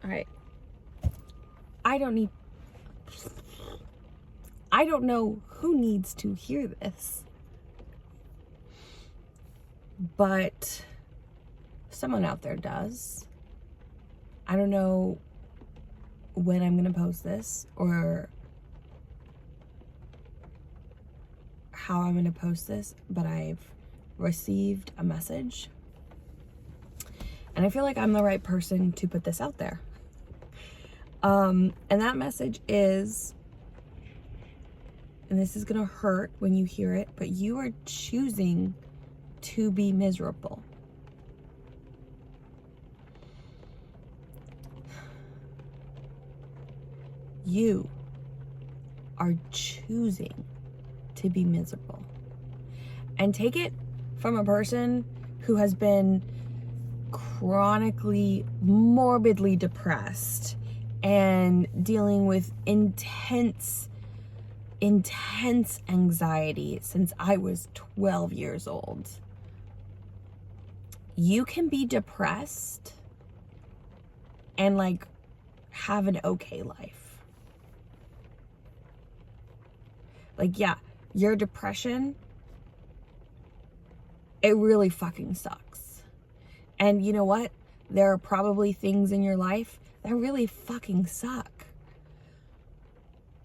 All right. I don't know who needs to hear this, but someone out there does. I don't know when I'm going to post this or how I'm going to post this, but I've received a message and I feel like I'm the right person to put this out there. And that message is, and this is gonna hurt when you hear it, but you are choosing to be miserable. You are choosing to be miserable. And take it from a person who has been chronically, morbidly depressed and dealing with intense anxiety since I was 12 years old. You can be depressed and like have an okay life. Like, yeah, your depression, it really fucking sucks. And you know what? There are probably things in your life that really fucking suck.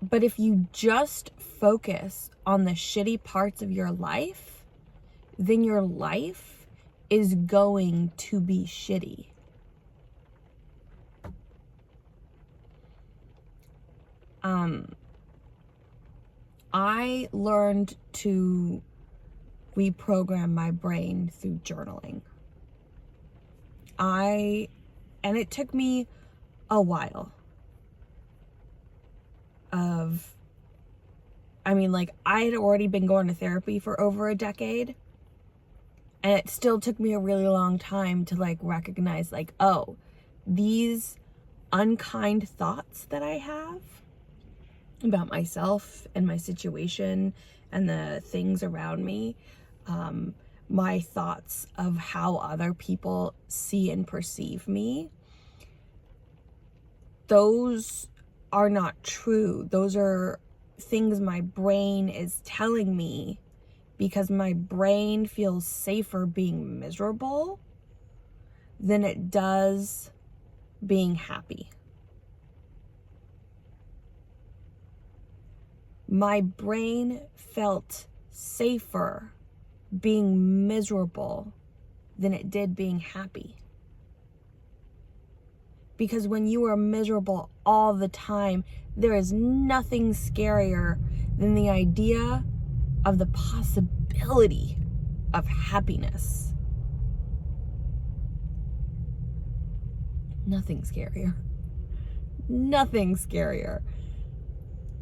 But if you just focus on the shitty parts of your life, then your life is going to be shitty. I learned to reprogram my brain through journaling. And it took me a while I had already been going to therapy for over a decade, and it still took me a really long time to like recognize like, oh, these unkind thoughts that I have about myself and my situation and the things around me, my thoughts of how other people see and perceive me, those are not true. Those are things my brain is telling me because my brain feels safer being miserable than it does being happy. My brain felt safer being miserable than it did being happy. Because when you are miserable all the time, there is nothing scarier than the idea of the possibility of happiness. Nothing scarier. Nothing scarier.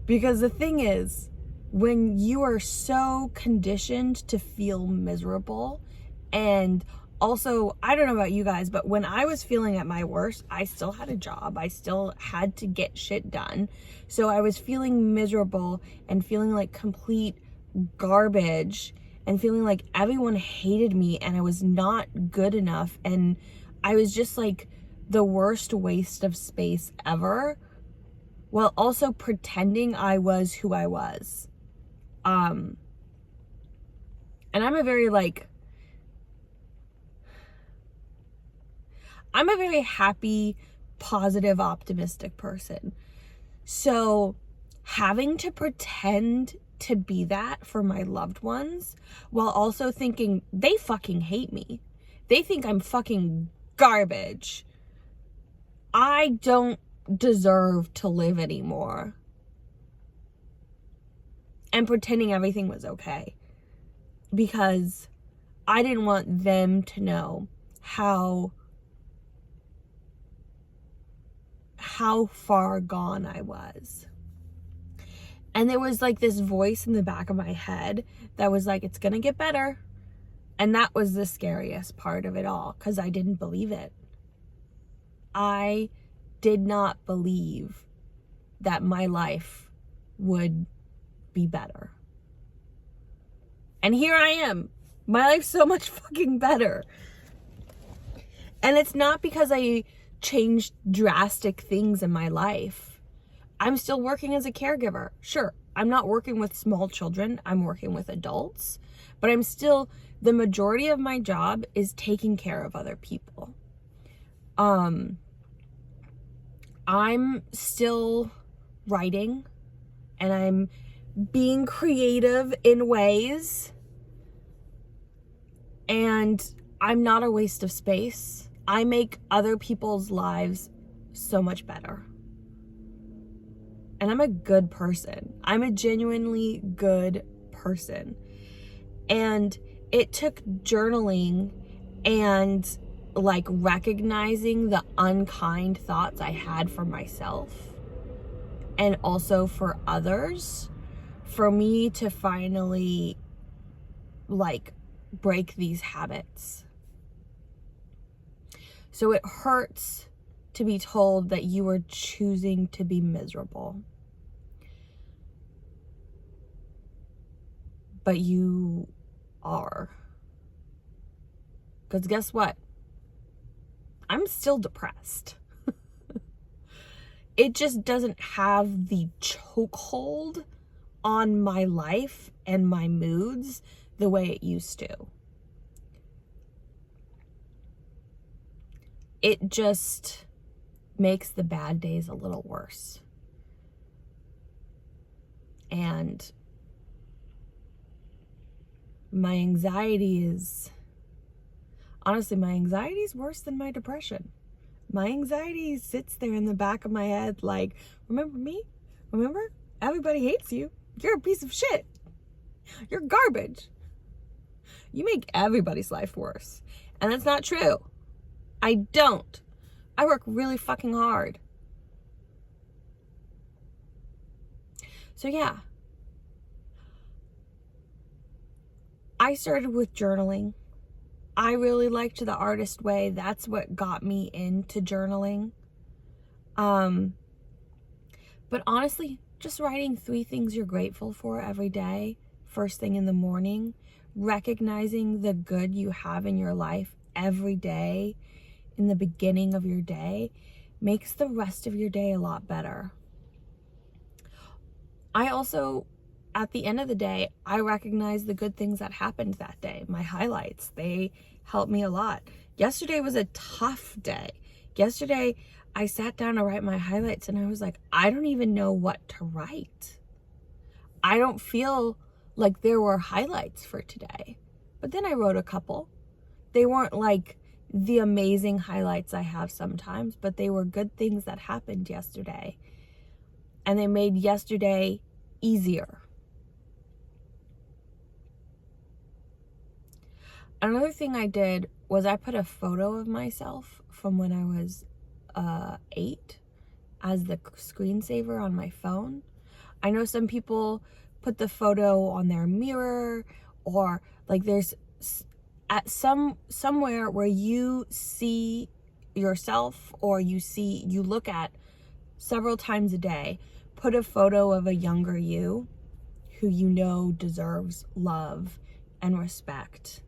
Because the thing is, when you are so conditioned to feel miserable, and also, I don't know about you guys, but when I was feeling at my worst, I still had a job. I still had to get shit done. So I was feeling miserable and feeling like complete garbage and feeling like everyone hated me and I was not good enough. And I was just like the worst waste of space ever, while also pretending I was who I was. And I'm a very happy, positive, optimistic person. So having to pretend to be that for my loved ones while also thinking they fucking hate me. They think I'm fucking garbage. I don't deserve to live anymore. And pretending everything was okay. Because I didn't want them to know how far gone I was. And there was like this voice in the back of my head that was like, it's gonna get better. And that was the scariest part of it all, because I didn't believe it. I did not believe that my life would be better. And here I am. My life's so much fucking better. And it's not because I changed drastic things in my life. I'm still working as a caregiver. Sure, I'm not working with small children. I'm working with adults. But I'm still, the majority of my job is taking care of other people. I'm still writing, and I'm being creative in ways, and I'm not a waste of space. I make other people's lives so much better. And I'm a good person. I'm a genuinely good person. And it took journaling and like recognizing the unkind thoughts I had for myself and also for others for me to finally like break these habits. So it hurts to be told that you are choosing to be miserable. But you are. Because guess what? I'm still depressed. It just doesn't have the chokehold on my life and my moods the way it used to. It just makes the bad days a little worse. And my anxiety is, honestly, my anxiety is worse than my depression. My anxiety sits there in the back of my head like, remember me? Remember? Everybody hates you. You're a piece of shit. You're garbage. You make everybody's life worse. And that's not true. I don't. I work really fucking hard. So yeah. I started with journaling. I really liked the artist way. That's what got me into journaling. But honestly, just writing 3 things you're grateful for every day, first thing in the morning, recognizing the good you have in your life every day in the beginning of your day makes the rest of your day a lot better. I also, at the end of the day, I recognize the good things that happened that day. My highlights, they helped me a lot. Yesterday was a tough day. Yesterday, I sat down to write my highlights and I was like, I don't even know what to write. I don't feel like there were highlights for today. But then I wrote a couple. They weren't like the amazing highlights I have sometimes, but they were good things that happened yesterday. And they made yesterday easier. Another thing I did was I put a photo of myself from when I was 8 as the screensaver on my phone. I know some people put the photo on their mirror, or like there's at somewhere where you see yourself, or you look at several times a day. Put a photo of a younger you who you know deserves love and respect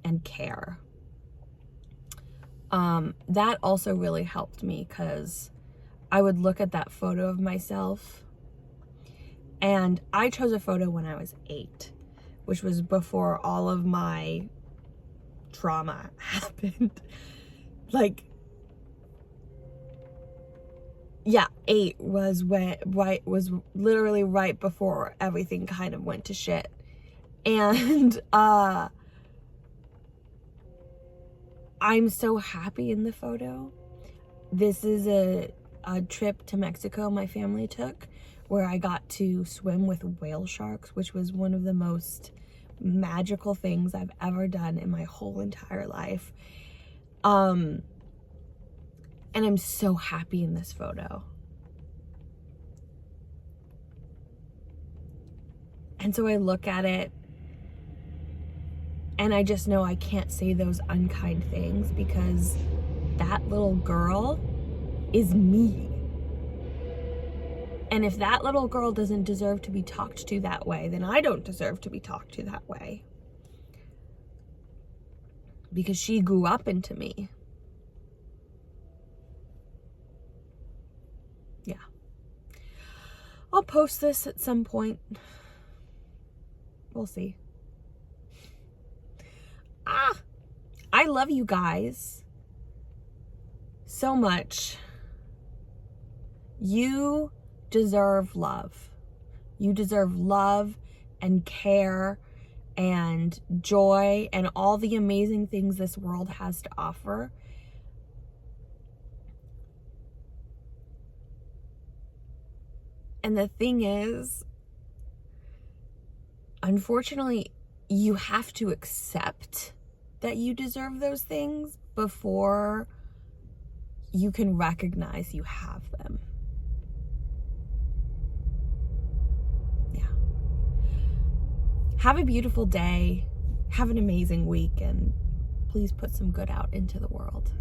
and care. That also really helped me because I would look at that photo of myself, and I chose a photo when I was 8, which was before all of my trauma happened. Like, yeah, 8 was was literally right before everything kind of went to shit. And I'm so happy in the photo. This is a trip to Mexico my family took, where I got to swim with whale sharks, which was one of the most magical things I've ever done in my whole entire life. And I'm so happy in this photo. And so I look at it and I just know I can't say those unkind things because that little girl is me. And if that little girl doesn't deserve to be talked to that way, then I don't deserve to be talked to that way. Because she grew up into me. I'll post this at some point. We'll see. I love you guys so much. You deserve love. You deserve love and care and joy and all the amazing things this world has to offer. And the thing is, unfortunately, you have to accept that you deserve those things before you can recognize you have them. Yeah. Have a beautiful day. Have an amazing week, and please put some good out into the world.